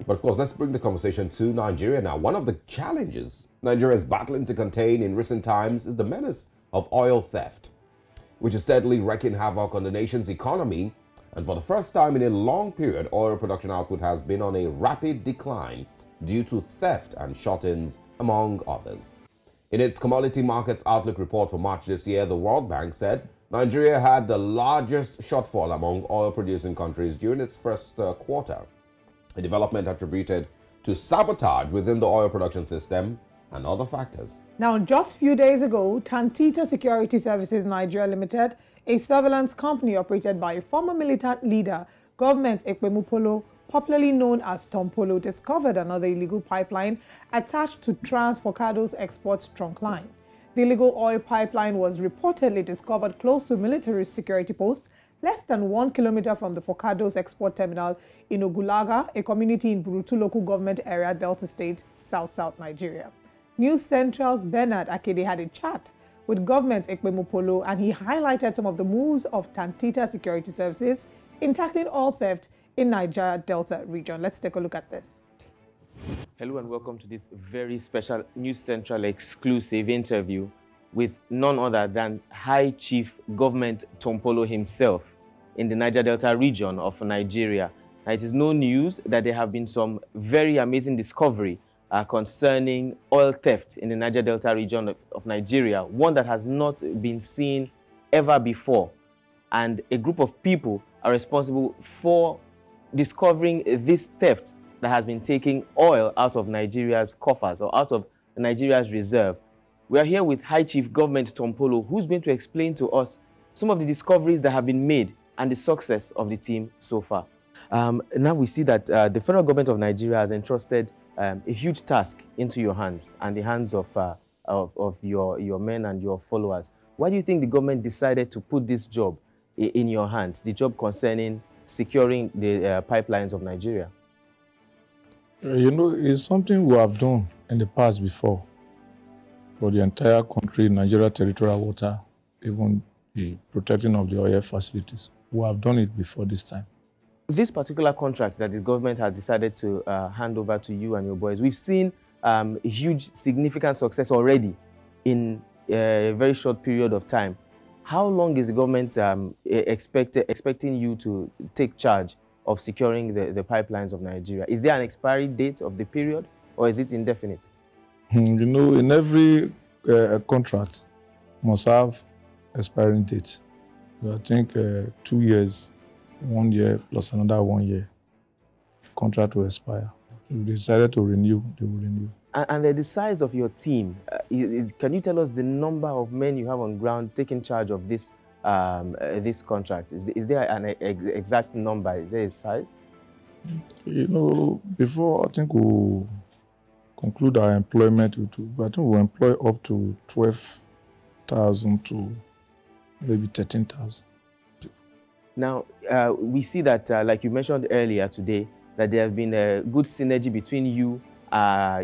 But of course, let's bring the conversation to Nigeria now. One of the challenges Nigeria is battling to contain in recent times is the menace of oil theft, which is steadily wreaking havoc on the nation's economy. And for the first time in a long period, oil production output has been on a rapid decline due to theft and shut-ins, among others. In its Commodity Markets Outlook report for March this year, the World Bank said Nigeria had the largest shortfall among oil-producing countries during its first quarter, a development attributed to sabotage within the oil production system and other factors. Now, just a few days ago, Tantita Security Services Nigeria Limited, a surveillance company operated by a former militant leader, Government Ekpemupolo, popularly known as Tompolo, discovered another illegal pipeline attached to Trans-Forcados Export trunk line. The illegal oil pipeline was reportedly discovered close to military security posts, less than 1 kilometer from the Forcados Export Terminal in Ogulaga, a community in Burutu local government area, Delta State, South Nigeria. News Central's Benard Akede had a chat with Government Ekpemupolo, and he highlighted some of the moves of Tantita Security Services in tackling oil theft in Niger Delta region. Let's take a look at this. Hello and welcome to this very special News Central exclusive interview with none other than High Chief Government Tompolo himself in the Niger Delta region of Nigeria. Now, it is no news that there have been some very amazing discovery concerning oil theft in the Niger Delta region of Nigeria, one that has not been seen ever before. And a group of people are responsible for discovering this theft that has been taking oil out of Nigeria's coffers or out of Nigeria's reserve. We are here with High Chief Government Tompolo, who's going to explain to us some of the discoveries that have been made and the success of the team so far. Now we see that the federal government of Nigeria has entrusted a huge task into your hands and the hands of your men and your followers. Why do you think the government decided to put this job in your hands, the job concerning securing the pipelines of Nigeria? You know, it's something we have done in the past before for the entire country, Nigeria territorial water, even the protecting of the oil facilities. We have done it before this time. This particular contract that the government has decided to hand over to you and your boys, we've seen a huge, significant success already in a very short period of time. How long is the government expecting you to take charge of securing the pipelines of Nigeria? Is there an expiry date of the period, or is it indefinite? You know, in every contract must have expiring date. I think 2 years, 1 year plus another 1 year, contract will expire. If they decided to renew, they will renew. And the size of your team, can you tell us the number of men you have on ground taking charge of this this contract? Is there an exact number? Is there a size? You know, before I think we'll conclude our employment, I think we'll employ up to 12,000 to maybe 13,000. Now, we see that, like you mentioned earlier today, that there have been a good synergy between you,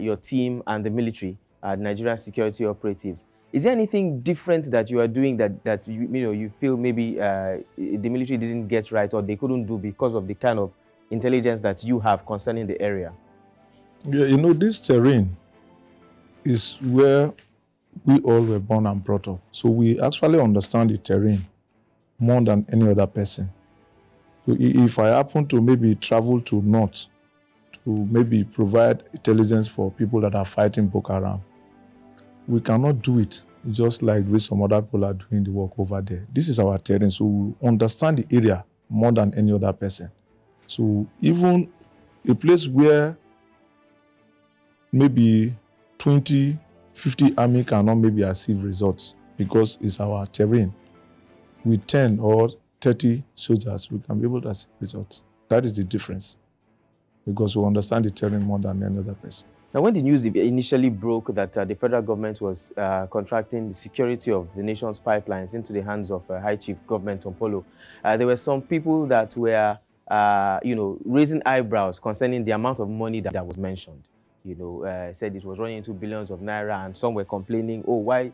your team, and the military, Nigerian security operatives. Is there anything different that you are doing that you feel maybe the military didn't get right or they couldn't do because of the kind of intelligence that you have concerning the area? Yeah, you know, this terrain is where we all were born and brought up. So we actually understand the terrain more than any other person. So if I happen to maybe travel to north to maybe provide intelligence for people that are fighting Boko Haram, we cannot do it just like the way some other people are doing the work over there. This is our terrain, so we understand the area more than any other person. So even a place where maybe 20, 50 army cannot maybe achieve results because it's our terrain. With 10 or 30 soldiers, we can be able to achieve results. That is the difference, because we understand the terrain more than any other person. Now, when the news initially broke that the federal government was contracting the security of the nation's pipelines into the hands of High Chief Government Tompolo, there were some people that were, raising eyebrows concerning the amount of money that was mentioned. Said it was running into billions of naira, and some were complaining, oh, why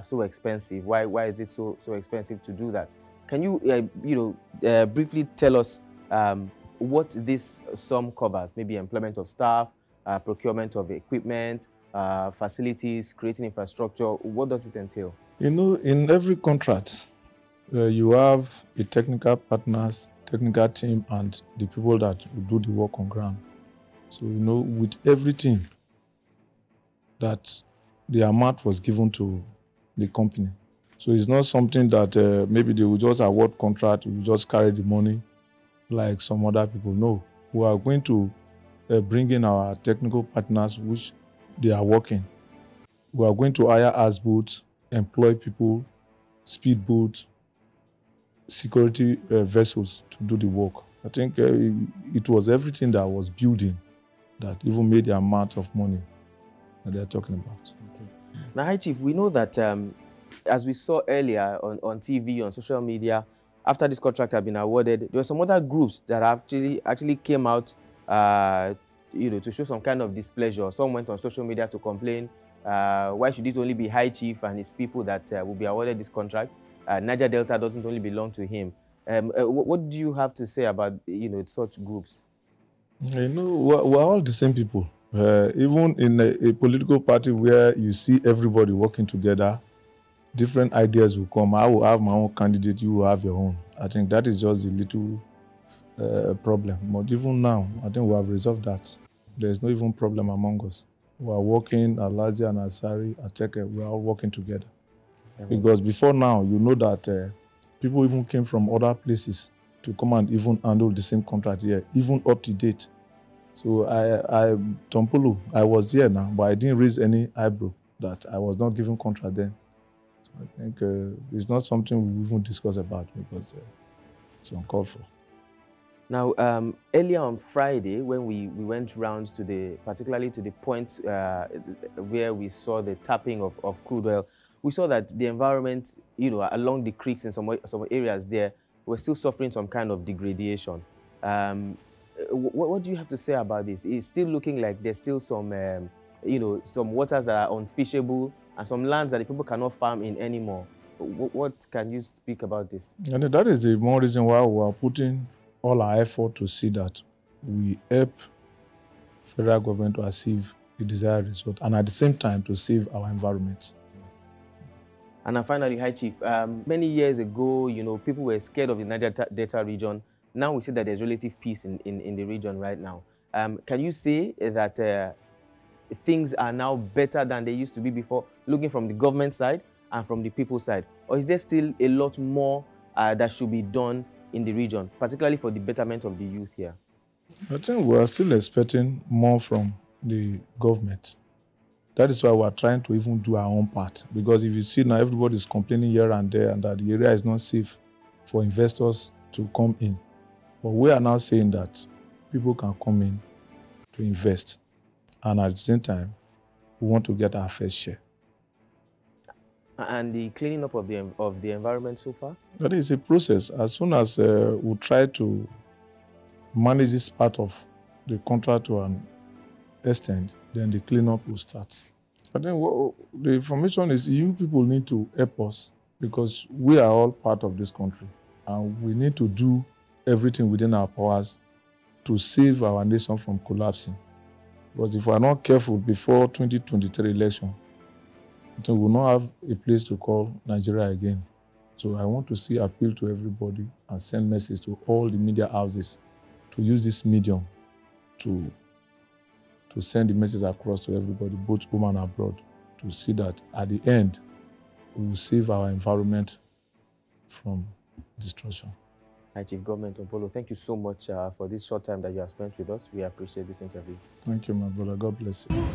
so expensive? Why is it so expensive to do that? Can you, briefly tell us what this sum covers, maybe employment of staff, procurement of equipment, facilities, creating infrastructure. What does it entail? You know, in every contract, you have the technical partners, technical team, and the people that will do the work on ground. So, you know, with everything that the amount was given to the company. So it's not something that maybe they will just award contract, we will just carry the money like some other people. No, we are going to bring in our technical partners, which they are working. We are going to hire as boats, employ people, speed boats, security vessels to do the work. I think it was everything that was building that even made the amount of money that they're talking about. Okay. Now, High Chief, we know that as we saw earlier on TV, on social media, after this contract had been awarded, there were some other groups that actually came out, you know, to show some kind of displeasure. Some went on social media to complain, why should it only be High Chief and his people that will be awarded this contract? Niger Delta doesn't only belong to him. What do you have to say about, you know, such groups? You know, we're all the same people. Even in a political party where you see everybody working together, different ideas will come. I will have my own candidate, you will have your own. I think that is just a little problem. But even now, I think we have resolved that. There's no even problem among us. We are working, Alaji and Asari, Ateke, we are all working together. Because before now, you know that people even came from other places to come and even handle the same contract here, even up to date. So Tompolo, I was here now, but I didn't raise any eyebrow that I was not given contract then. So I think it's not something we even discuss about because it's uncalled for. Now, earlier on Friday, when we went round to particularly to the point where we saw the tapping of crude oil, we saw that the environment, you know, along the creeks in some areas there, were still suffering some kind of degradation. What do you have to say about this? It's still looking like there's still some, you know, some waters that are unfishable and some lands that the people cannot farm in anymore. What can you speak about this? And that is the more reason why we are putting all our effort to see that we help federal government to achieve the desired result and at the same time to save our environment. And then finally, High Chief, many years ago, you know, people were scared of the Niger Delta region. Now we see that there's relative peace in the region right now. Can you say that things are now better than they used to be before, looking from the government side and from the people side? Or is there still a lot more that should be done in the region, particularly for the betterment of the youth here? I think we are still expecting more from the government. That is why we are trying to even do our own part. Because if you see now, everybody is complaining here and there and that the area is not safe for investors to come in. But we are now saying that people can come in to invest. And at the same time, we want to get our fair share. And the cleaning up of the environment so far? That is a process. As soon as we try to manage this part of the contract to an extent, then the cleanup will start. I think the information is you people need to help us because we are all part of this country and we need to do everything within our powers to save our nation from collapsing. Because if we are not careful before 2023 election, I think we will not have a place to call Nigeria again. So I want to see appeal to everybody and send message to all the media houses to use this medium to send the message across to everybody, both home and abroad, to see that at the end, we will save our environment from destruction. Hi, Chief Government Tompolo, thank you so much for this short time that you have spent with us. We appreciate this interview. Thank you, my brother. God bless you.